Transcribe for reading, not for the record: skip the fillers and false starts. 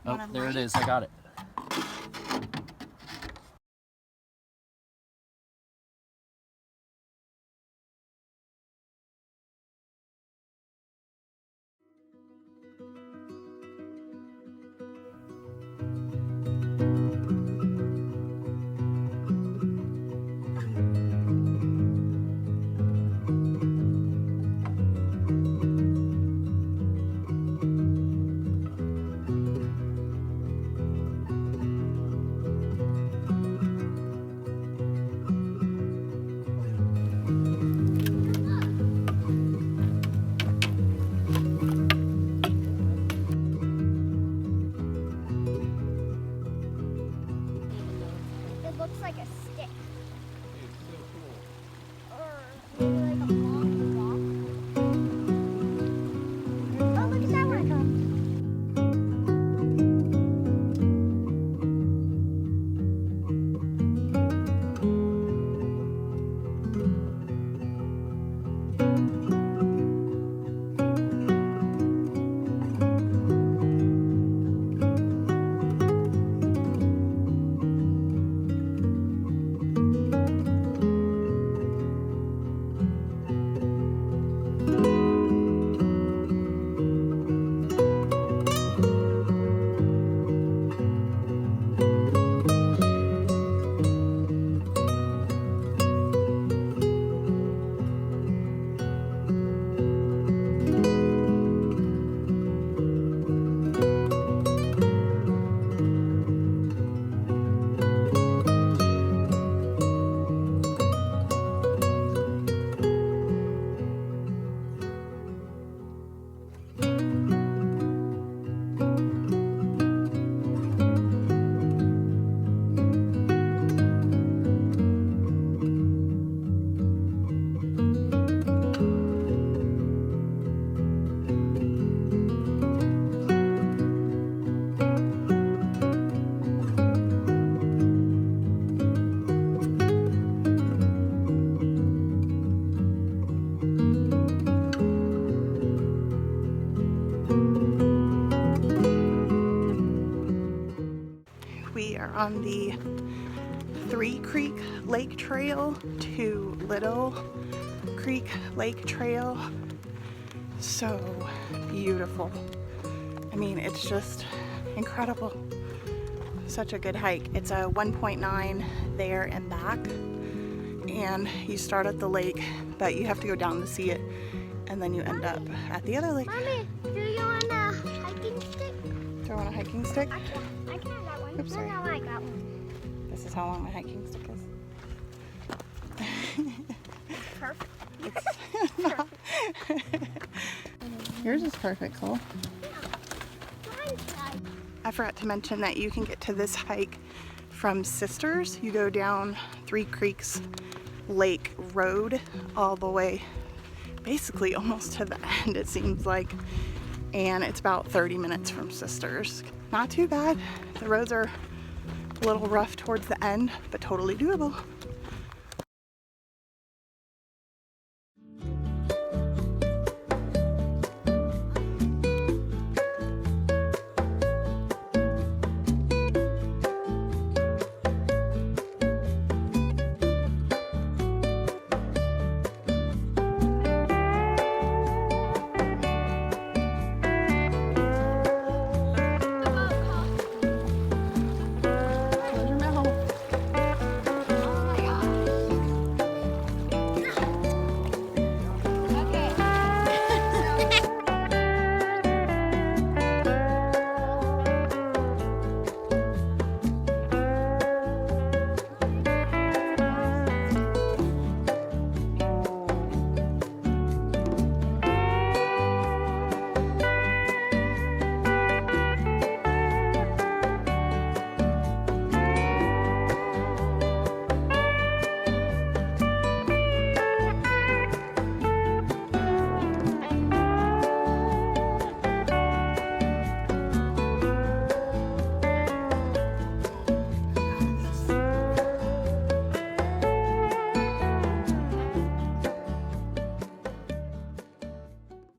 Oh, there it is. I got it. It looks like a stick. It's so cool. Or maybe like a long rock. Oh, look at that one. We are on the 3 Creek Lake Trail to Little Creek Lake Trail. So beautiful. I mean, it's just incredible. Such a good hike. It's a 1.9 there and back. And you start at the lake, but you have to go down to see it. And then you end up at the other lake. Mommy, do you want a hiking stick? Do I want a hiking stick? I can have that one. Oops, sorry. No, I got one. This is how long my hiking stick is. Perfect. Yours is perfect, Cole. Mine's nice. I forgot to mention that you can get to this hike from Sisters. You go down 3 Creeks Lake Road all the way, basically almost to the end, it seems like. And it's about 30 minutes from Sisters. Not too bad. The roads are a little rough towards the end, but totally doable.